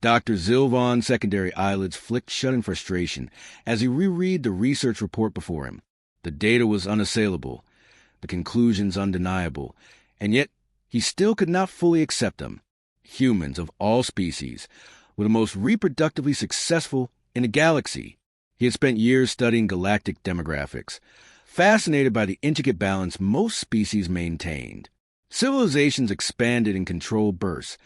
Dr. Zilvan's secondary eyelids flicked shut in frustration as he reread the research report before him. The data was unassailable, the conclusions undeniable, and yet he still could not fully accept them. Humans of all species were the most reproductively successful in the galaxy. He had spent years studying galactic demographics, fascinated by the intricate balance most species maintained. Civilizations expanded in controlled bursts,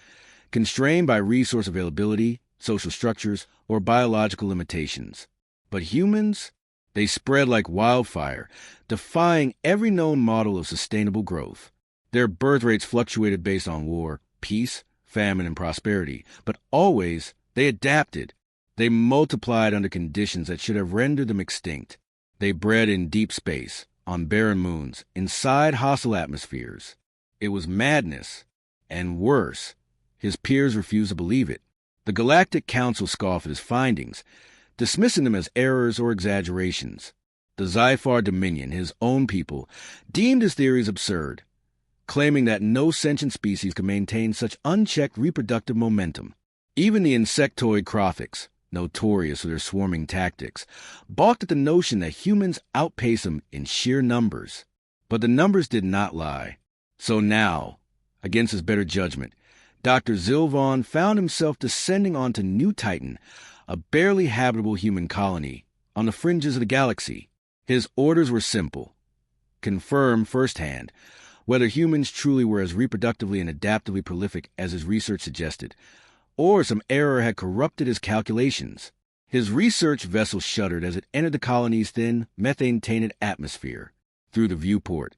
constrained by resource availability, social structures, or biological limitations. But humans, they spread like wildfire, defying every known model of sustainable growth. Their birth rates fluctuated based on war, peace, famine, and prosperity, but always they adapted. They multiplied under conditions that should have rendered them extinct. They bred in deep space, on barren moons, inside hostile atmospheres. It was madness, and worse, his peers refused to believe it. The Galactic Council scoffed at his findings, dismissing them as errors or exaggerations. The Sci-Fi Dominion, his own people, deemed his theories absurd, claiming that no sentient species could maintain such unchecked reproductive momentum. Even the insectoid Crothics, notorious for their swarming tactics, balked at the notion that humans outpace them in sheer numbers. But the numbers did not lie. So now, against his better judgment, Dr. Zilvan found himself descending onto New Titan, a barely habitable human colony on the fringes of the galaxy. His orders were simple: confirm firsthand whether humans truly were as reproductively and adaptively prolific as his research suggested, or some error had corrupted his calculations. His research vessel shuddered as it entered the colony's thin, methane-tainted atmosphere. Through the viewport,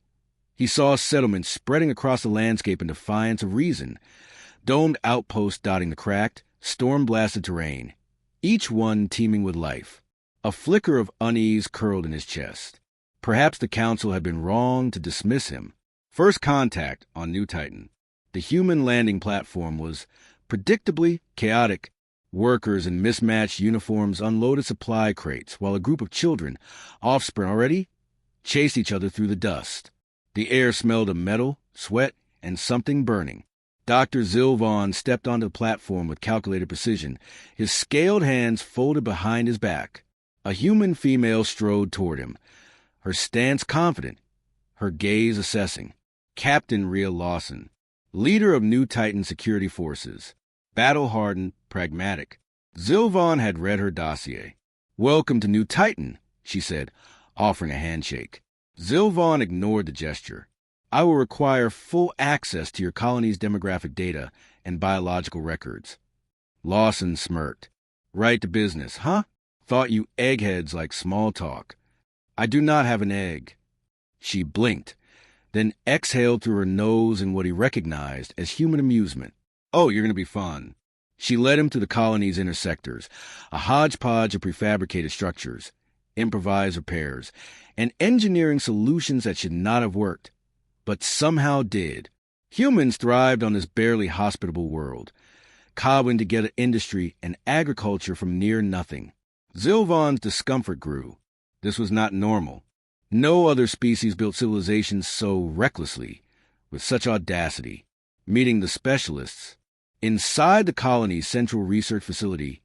he saw settlements spreading across the landscape in defiance of reason, domed outposts dotting the cracked, storm-blasted terrain, each one teeming with life. A flicker of unease curled in his chest. Perhaps the Council had been wrong to dismiss him. First contact on New Titan. The human landing platform was predictably chaotic. Workers in mismatched uniforms unloaded supply crates, while a group of children, offspring already, chased each other through the dust. The air smelled of metal, sweat, and something burning. Dr. Zilvan stepped onto the platform with calculated precision, his scaled hands folded behind his back. A human female strode toward him, her stance confident, her gaze assessing. Captain Rhea Lawson, leader of New Titan security forces, battle-hardened, pragmatic. Zilvan had read her dossier. "Welcome to New Titan," she said, offering a handshake. Zilvan ignored the gesture. "I will require full access to your colony's demographic data and biological records." Lawson smirked. "Right to business, huh? Thought you eggheads like small talk. I do not have an egg." She blinked, then exhaled through her nose in what he recognized as human amusement. "Oh, you're going to be fun." She led him to the colony's inner sectors, a hodgepodge of prefabricated structures, improvised repairs, and engineering solutions that should not have worked, but somehow did. Humans thrived on this barely hospitable world, cobbling together industry and agriculture from near nothing. Zilvan's discomfort grew. This was not normal. No other species built civilizations so recklessly, with such audacity. Meeting the specialists, inside the colony's central research facility,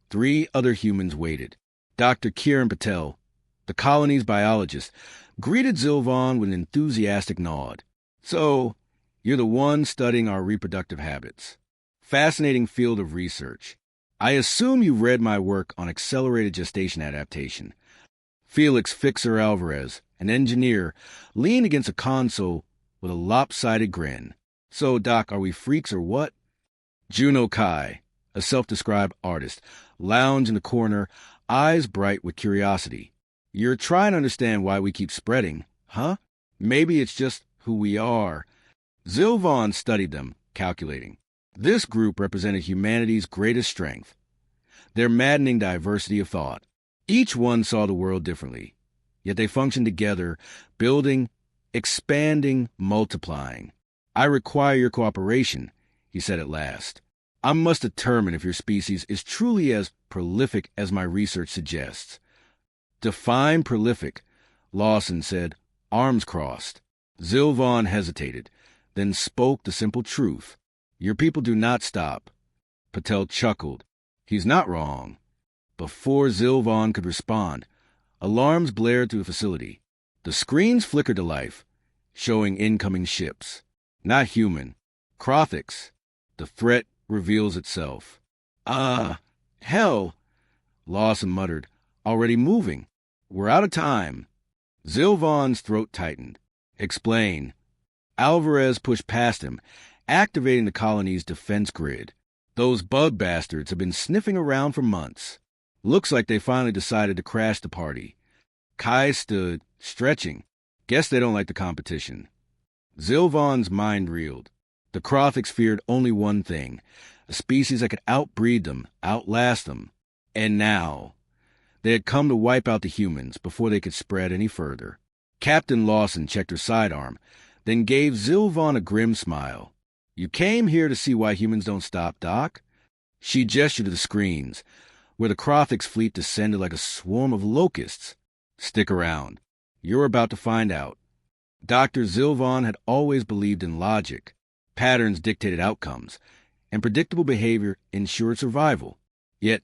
3 other humans waited. Dr. Kiran Patel, the colony's biologist, greeted Zilvan with an enthusiastic nod. "So, you're the one studying our reproductive habits. Fascinating field of research. I assume you read my work on accelerated gestation adaptation." Felix Fixer Alvarez, an engineer, leaned against a console with a lopsided grin. "So, Doc, are we freaks or what?" Juno Kai, a self-described artist, lounged in the corner, eyes bright with curiosity. "You're trying to understand why we keep spreading, huh? Maybe it's just who we are." Zilvan studied them, calculating. This group represented humanity's greatest strength, their maddening diversity of thought. Each one saw the world differently, yet they functioned together, building, expanding, multiplying. "I require your cooperation," he said at last. "I must determine if your species is truly as prolific as my research suggests." "Define prolific," Lawson said, arms crossed. Zilvan hesitated, then spoke the simple truth. "Your people do not stop. Patel chuckled. He's not wrong. Before Zilvan could respond, alarms blared through the facility. The screens flickered to life, showing incoming ships. Not human. Crothics. The threat reveals itself. Hell, Lawson muttered. Already moving. We're out of time. Zilvan's throat tightened. Explain. Alvarez pushed past him, activating the colony's defense grid. Those bug bastards have been sniffing around for months. Looks like they finally decided to crash the party. Kai stood, stretching. Guess they don't like the competition. Zilvan's mind reeled. The Crothics feared only one thing, a species that could outbreed them, outlast them. And now, they had come to wipe out the humans before they could spread any further. Captain Lawson checked her sidearm, then gave Zilvan a grim smile. You came here to see why humans don't stop, Doc? She gestured to the screens, where the Crothics fleet descended like a swarm of locusts. Stick around. You're about to find out. Dr. Zilvan had always believed in logic. Patterns dictated outcomes, and predictable behavior ensured survival. Yet,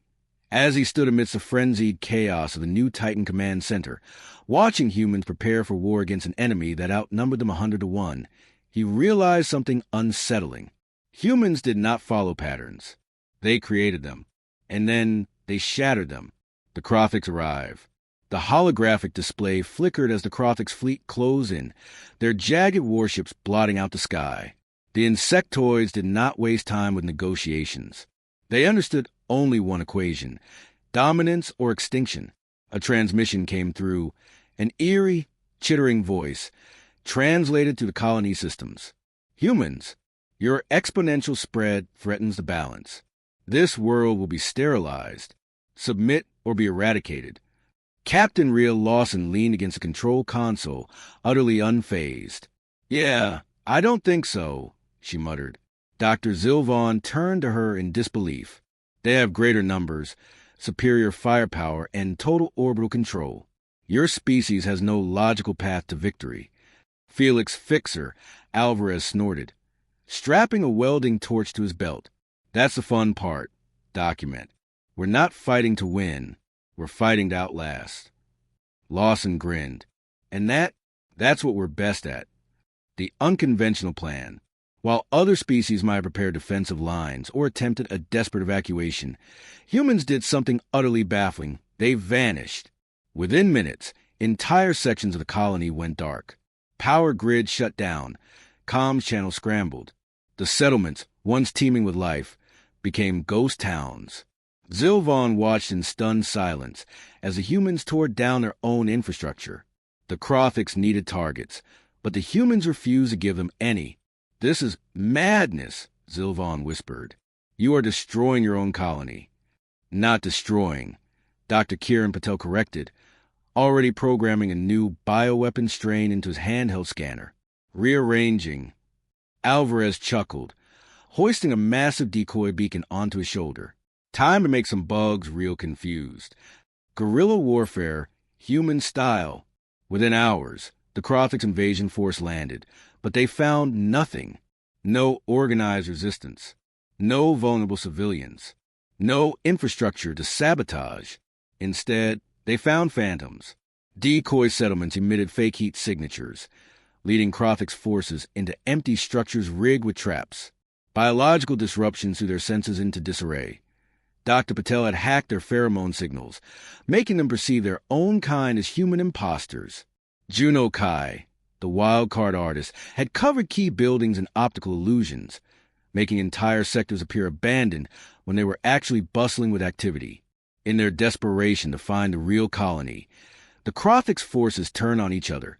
as he stood amidst the frenzied chaos of the new Titan Command Center, watching humans prepare for war against an enemy that outnumbered them 100 to 1, he realized something unsettling. Humans did not follow patterns. They created them, and then they shattered them. The Crothics arrived. The holographic display flickered as the Crothics' fleet closed in, their jagged warships blotting out the sky. The insectoids did not waste time with negotiations. They understood only one equation, dominance or extinction. A transmission came through, an eerie, chittering voice, translated to the colony systems. Humans, your exponential spread threatens the balance. This world will be sterilized. Submit or be eradicated. Captain Real Lawson leaned against the control console, utterly unfazed. Yeah, I don't think so, she muttered. Dr. Zilvan turned to her in disbelief. They have greater numbers, superior firepower, and total orbital control. Your species has no logical path to victory. Felix Fixer, Alvarez snorted, strapping a welding torch to his belt. That's the fun part. Document. We're not fighting to win. We're fighting to outlast. Lawson grinned. And that's what we're best at. The unconventional plan. While other species might have prepared defensive lines or attempted a desperate evacuation, humans did something utterly baffling. They vanished. Within minutes, entire sections of the colony went dark. Power grids shut down. Comms channels scrambled. The settlements, once teeming with life, became ghost towns. Zilvan watched in stunned silence as the humans tore down their own infrastructure. The Crothics needed targets, but the humans refused to give them any. This is madness, Zilvan whispered. You are destroying your own colony. Not destroying, Dr. Kiran Patel corrected, already programming a new bioweapon strain into his handheld scanner. Rearranging. Alvarez chuckled, hoisting a massive decoy beacon onto his shoulder. Time to make some bugs real confused. Guerrilla warfare, human style. Within hours, the Crothics invasion force landed, but they found nothing. No organized resistance. No vulnerable civilians. No infrastructure to sabotage. Instead, they found phantoms. Decoy settlements emitted fake heat signatures, leading Crothics forces into empty structures rigged with traps. Biological disruptions threw their senses into disarray. Dr. Patel had hacked their pheromone signals, making them perceive their own kind as human imposters. Juno Kai, the wild-card artist, had covered key buildings in optical illusions, making entire sectors appear abandoned when they were actually bustling with activity. In their desperation to find the real colony, the Crothics forces turned on each other,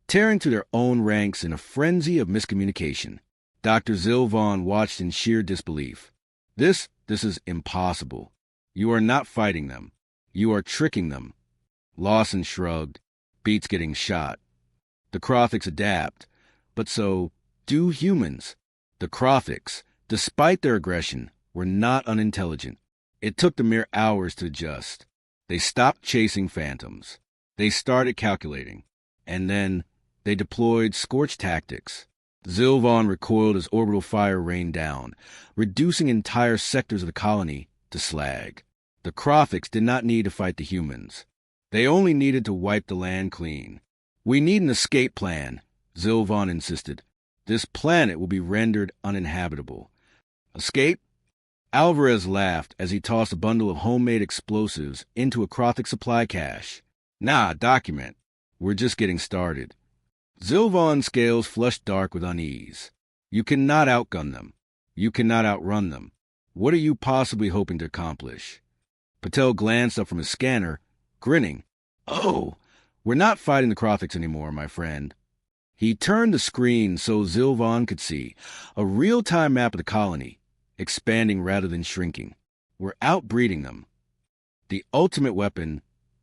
tearing through their own ranks in a frenzy of miscommunication. Dr. Zilvan watched in sheer disbelief. This is impossible. You are not fighting them. You are tricking them. Lawson shrugged, beats getting shot. The Crothics adapt, but so do humans. The Crothics, despite their aggression, were not unintelligent. It took them mere hours to adjust. They stopped chasing phantoms. They started calculating. And then they deployed scorch tactics. Zilvan recoiled as orbital fire rained down, reducing entire sectors of the colony to slag. The Crothics did not need to fight the humans. They only needed to wipe the land clean. "We need an escape plan," Zilvan insisted. "This planet will be rendered uninhabitable." "Escape?" Alvarez laughed as he tossed a bundle of homemade explosives into a Crothic supply cache. "Nah, document. We're just getting started." Zilvan's scales flushed dark with unease. "You cannot outgun them. You cannot outrun them. What are you possibly hoping to accomplish?" Patel glanced up from his scanner, grinning. "Oh, we're not fighting the Crothics anymore, my friend." He turned the screen so Zilvan could see a real-time map of the colony, expanding rather than shrinking. "We're outbreeding them. The ultimate weapon,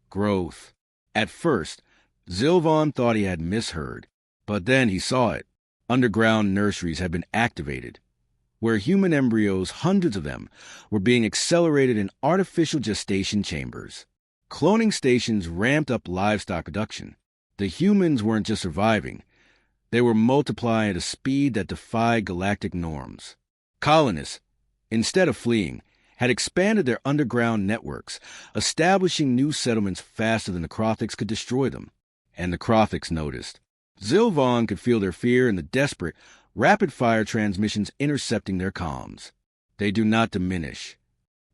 growth." At first, Zilvan thought he had misheard, but then he saw it. Underground nurseries had been activated, where human embryos, hundreds of them, were being accelerated in artificial gestation chambers. Cloning stations ramped up livestock production. The humans weren't just surviving. They were multiplying at a speed that defied galactic norms. Colonists, instead of fleeing, had expanded their underground networks, establishing new settlements faster than the Crothics could destroy them. And the Crothics noticed. Zilvan could feel their fear in the desperate, rapid-fire transmissions intercepting their comms. "They do not diminish.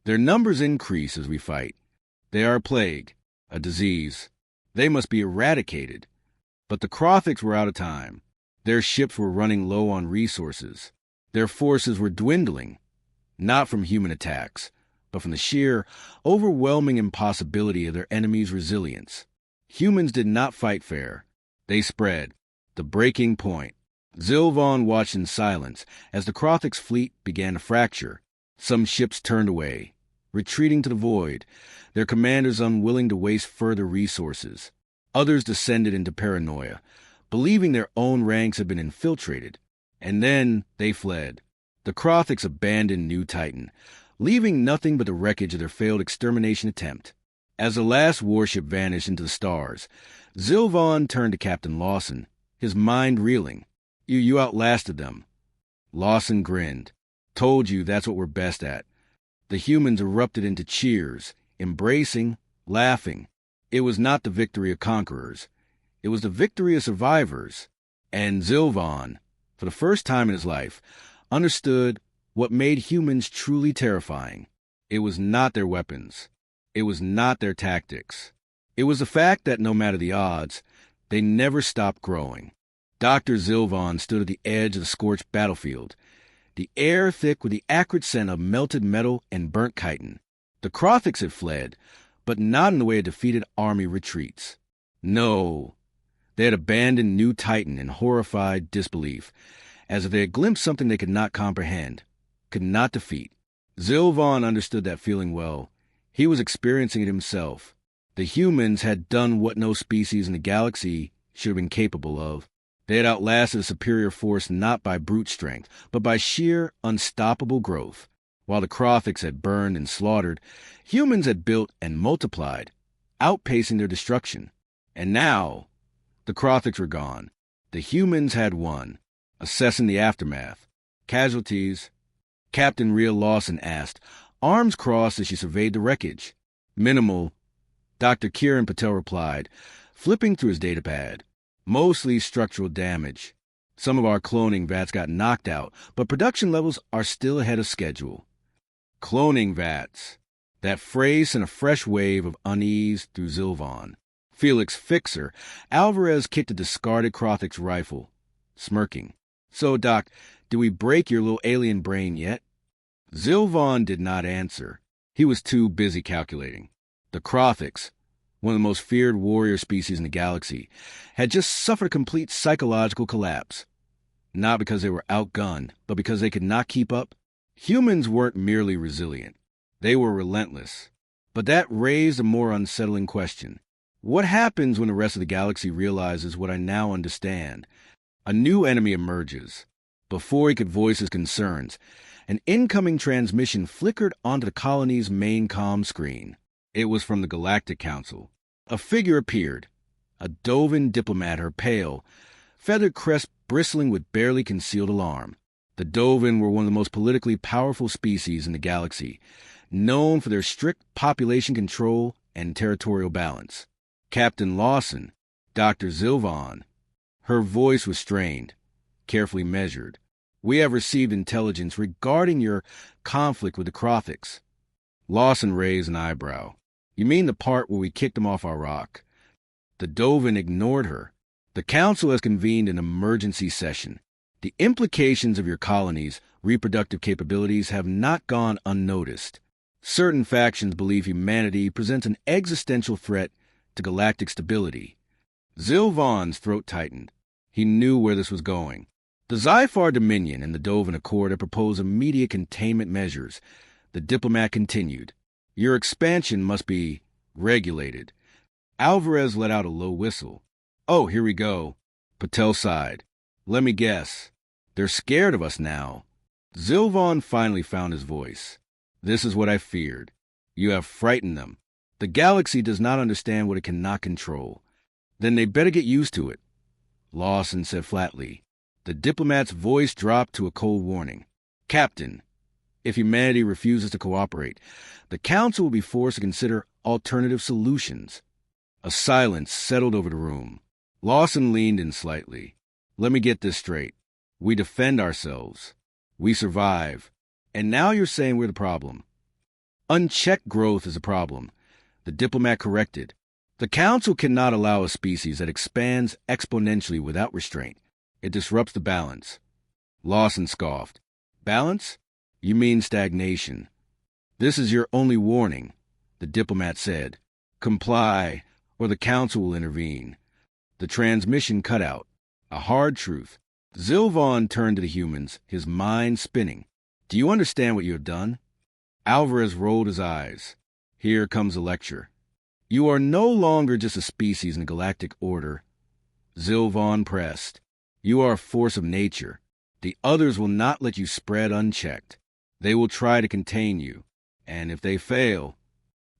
Their numbers increase as we fight. They are a plague, a disease. They must be eradicated." But the Crothics were out of time. Their ships were running low on resources. Their forces were dwindling, not from human attacks, but from the sheer, overwhelming impossibility of their enemies' resilience. Humans did not fight fair. They spread. The breaking point. Zilvan watched in silence as the Crothics' fleet began to fracture. Some ships turned away, retreating to the void, their commanders unwilling to waste further resources. Others descended into paranoia, believing their own ranks had been infiltrated. And then they fled. The Crothics abandoned New Titan, leaving nothing but the wreckage of their failed extermination attempt. As the last warship vanished into the stars, Zilvan turned to Captain Lawson, his mind reeling. You outlasted them." Lawson grinned. "Told you that's what we're best at." The humans erupted into cheers, embracing, laughing. It was not the victory of conquerors. It was the victory of survivors. And Zilvan, for the first time in his life, understood what made humans truly terrifying. It was not their weapons. It was not their tactics. It was the fact that no matter the odds, they never stopped growing. Dr. Zilvan stood at the edge of the scorched battlefield, the air thick with the acrid scent of melted metal and burnt chitin. The Crothics had fled, but not in the way a defeated army retreats. No, they had abandoned New Titan in horrified disbelief, as if they had glimpsed something they could not comprehend, could not defeat. Zilvan understood that feeling well. He was experiencing it himself. The humans had done what no species in the galaxy should have been capable of. They had outlasted a superior force not by brute strength, but by sheer, unstoppable growth. While the Crothics had burned and slaughtered, humans had built and multiplied, outpacing their destruction. And now, the Crothics were gone. The humans had won. Assessing the aftermath. "Casualties?" Captain Rhea Lawson asked, arms crossed as she surveyed the wreckage. "Minimal," Dr. Kiran Patel replied, flipping through his datapad. "Mostly structural damage. Some of our cloning vats got knocked out, but production levels are still ahead of schedule." Cloning vats. That phrase sent a fresh wave of unease through Zilvan. Felix Fixer, Alvarez kicked a discarded Crothics rifle, smirking. "So, Doc, did we break your little alien brain yet?" Zilvan did not answer. He was too busy calculating. The Crothics, one of the most feared warrior species in the galaxy, had just suffered a complete psychological collapse. Not because they were outgunned, but because they could not keep up. Humans weren't merely resilient. They were relentless. But that raised a more unsettling question. What happens when the rest of the galaxy realizes what I now understand? A new enemy emerges. Before he could voice his concerns, an incoming transmission flickered onto the colony's main comm screen. It was from the Galactic Council. A figure appeared, a Dovan diplomat, her pale, feathered crest bristling with barely concealed alarm. The Dovin were one of the most politically powerful species in the galaxy, known for their strict population control and territorial balance. Captain Lawson, Dr. Zilvan. Her voice was strained, carefully measured. We have received intelligence regarding your conflict with the Crothics. Lawson raised an eyebrow. You mean the part where we kicked them off our rock? The Dovin ignored her. The Council has convened an emergency session. The implications of your colony's reproductive capabilities have not gone unnoticed. Certain factions believe humanity presents an existential threat to galactic stability. Zilvan's throat tightened. He knew where this was going. The Zyphar Dominion and the Dovin Accord had proposed immediate containment measures. The diplomat continued. Your expansion must be regulated. Alvarez let out a low whistle. Oh, here we go. Patel sighed. Let me guess. They're scared of us now. Zilvan finally found his voice. This is what I feared. You have frightened them. The galaxy does not understand what it cannot control. Then they better get used to it. Lawson said flatly. The diplomat's voice dropped to a cold warning. Captain, if humanity refuses to cooperate, the Council will be forced to consider alternative solutions. A silence settled over the room. Lawson leaned in slightly. Let me get this straight. We defend ourselves. We survive. And now you're saying we're the problem. Unchecked growth is a problem. The diplomat corrected. The Council cannot allow a species that expands exponentially without restraint. It disrupts the balance. Lawson scoffed. Balance? You mean stagnation. This is your only warning, the diplomat said. Comply, or the Council will intervene. The transmission cut out. A hard truth. Zilvan turned to the humans, his mind spinning. Do you understand what you have done? Alvarez rolled his eyes. Here comes a lecture. You are no longer just a species in the galactic order. Zilvan pressed. You are a force of nature. The others will not let you spread unchecked. They will try to contain you. And if they fail,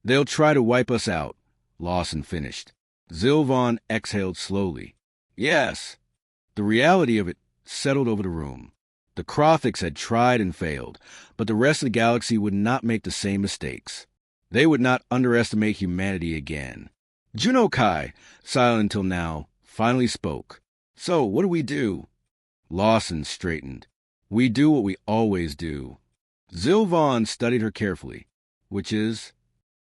they'll try to wipe us out, Lawson finished. Zilvan exhaled slowly. Yes. The reality of it settled over the room. The Crothics had tried and failed, but the rest of the galaxy would not make the same mistakes. They would not underestimate humanity again. Juno Kai, silent until now, finally spoke. So, what do we do? Lawson straightened. We do what we always do. Zilvan studied her carefully. Which is?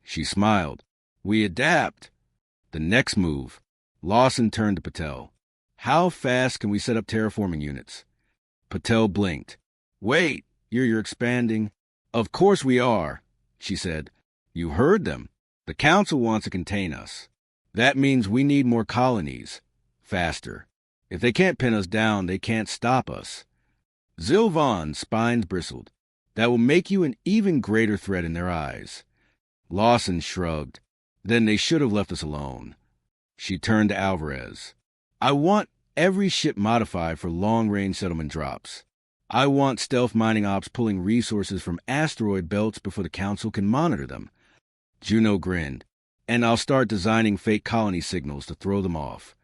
She smiled. We adapt. The next move. Lawson turned to Patel. How fast can we set up terraforming units? Patel blinked. Wait, you're expanding. Of course we are, she said. You heard them. The Council wants to contain us. That means we need more colonies. Faster. If they can't pin us down, they can't stop us. Zilvan's spines bristled. That will make you an even greater threat in their eyes. Lawson shrugged. Then they should have left us alone. She turned to Alvarez. I want every ship modified for long-range settlement drops. I want stealth mining ops pulling resources from asteroid belts before the Council can monitor them. Juno grinned. And I'll start designing fake colony signals to throw them off.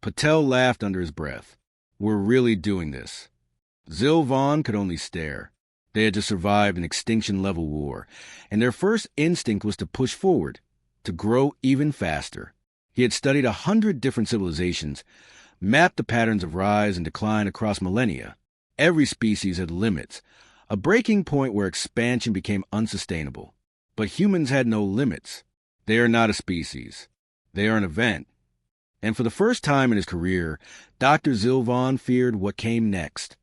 Patel laughed under his breath. We're really doing this. Zilvan could only stare. They had just survived an extinction-level war, and their first instinct was to push forward, to grow even faster. He had studied 100 different civilizations, mapped the patterns of rise and decline across millennia. Every species had limits, a breaking point where expansion became unsustainable. But humans had no limits. They are not a species. They are an event. And for the first time in his career, Dr. Zilvan feared what came next.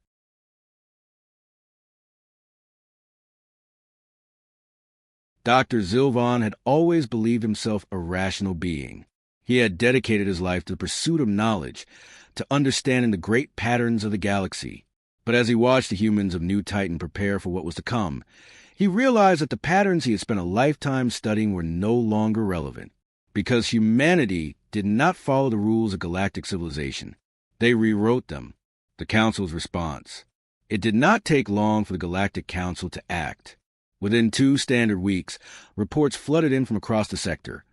Dr. Zilvan had always believed himself a rational being. He had dedicated his life to the pursuit of knowledge, to understanding the great patterns of the galaxy. But as he watched the humans of New Titan prepare for what was to come, he realized that the patterns he had spent a lifetime studying were no longer relevant. Because humanity did not follow the rules of galactic civilization. They rewrote them. The Council's response. It did not take long for the Galactic Council to act. Within 2 standard weeks, reports flooded in from across the sector.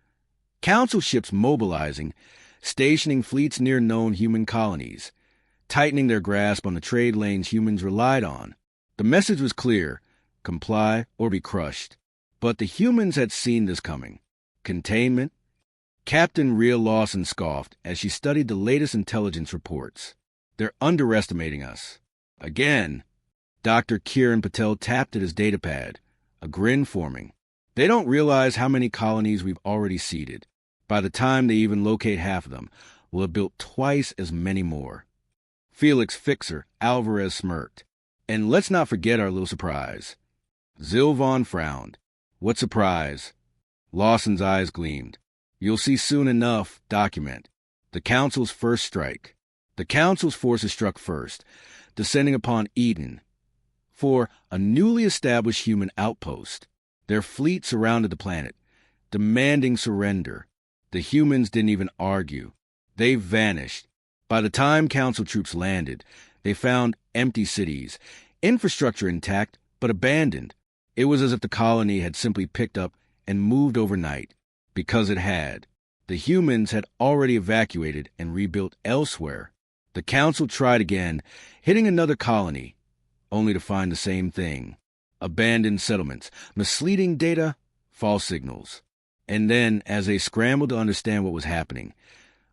Council ships mobilizing, stationing fleets near known human colonies. tightening their grasp on the trade lanes humans relied on. The message was clear: comply or be crushed. But the humans had seen this coming. Containment? Captain Rhea Lawson scoffed as she studied the latest intelligence reports. They're underestimating us. Again. Dr. Kiran Patel tapped at his datapad, a grin forming. They don't realize how many colonies we've already seeded. By the time they even locate half of them, we'll have built twice as many more. Felix Fixer Alvarez smirked. And let's not forget our little surprise. Zilvon frowned. What surprise? Lawson's eyes gleamed. You'll see soon enough. Document. The Council's first strike. The Council's forces struck first, descending upon Eden for a newly established human outpost. Their fleet surrounded the planet, demanding surrender. The humans didn't even argue. They vanished. By the time Council troops landed, they found empty cities, infrastructure intact but abandoned. It was as if the colony had simply picked up and moved overnight, because it had. The humans had already evacuated and rebuilt elsewhere. The Council tried again, hitting another colony, only to find the same thing. Abandoned settlements, misleading data, false signals. And then, as they scrambled to understand what was happening,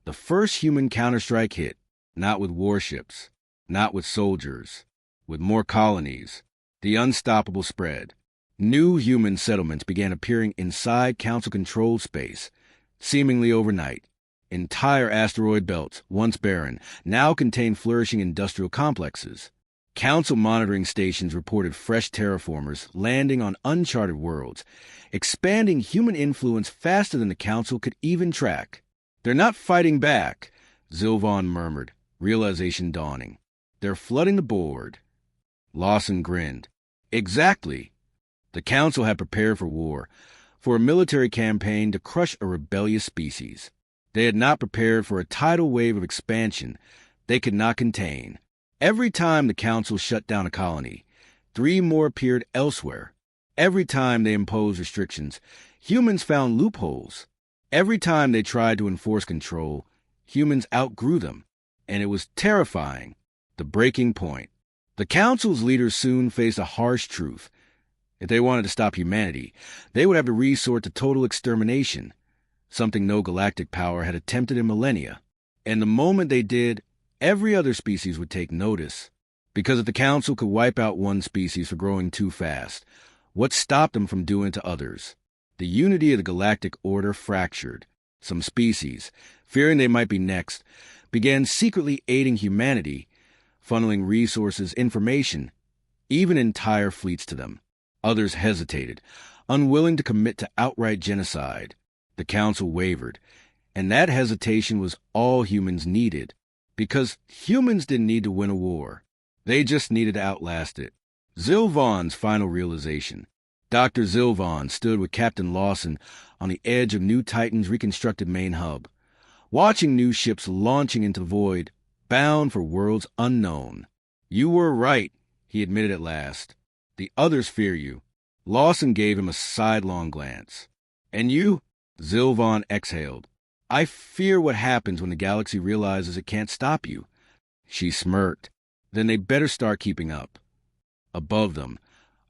the first human counterstrike hit, not with warships, not with soldiers, with more colonies. The unstoppable spread. New human settlements began appearing inside Council-controlled space, seemingly overnight. Entire asteroid belts, once barren, now contained flourishing industrial complexes. Council monitoring stations reported fresh terraformers landing on uncharted worlds, expanding human influence faster than the Council could even track. They're not fighting back, Zilvon murmured, realization dawning. They're flooding the board. Lawson grinned. Exactly. The Council had prepared for war, for a military campaign to crush a rebellious species. They had not prepared for a tidal wave of expansion they could not contain. Every time the Council shut down a colony, 3 more appeared elsewhere. Every time they imposed restrictions, humans found loopholes. Every time they tried to enforce control, humans outgrew them. And it was terrifying. The breaking point. The Council's leaders soon faced a harsh truth. If they wanted to stop humanity, they would have to resort to total extermination, something no galactic power had attempted in millennia. And the moment they did, every other species would take notice. Because if the Council could wipe out one species for growing too fast, what stopped them from doing it to others? The unity of the galactic order fractured. Some species, fearing they might be next, began secretly aiding humanity, funneling resources, information, even entire fleets to them. Others hesitated, unwilling to commit to outright genocide. The Council wavered, and that hesitation was all humans needed, because humans didn't need to win a war. They just needed to outlast it. Zilvon's final realization. Dr. Zilvon stood with Captain Lawson on the edge of New Titan's reconstructed main hub, watching new ships launching into the void, bound for worlds unknown. You were right, he admitted at last. The others fear you. Lawson gave him a sidelong glance. And you? Zilvon exhaled. I fear what happens when the galaxy realizes it can't stop you. She smirked. Then they better start keeping up. Above them,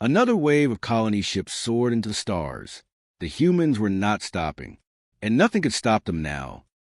another wave of colony ships soared into the stars. The humans were not stopping, and nothing could stop them now.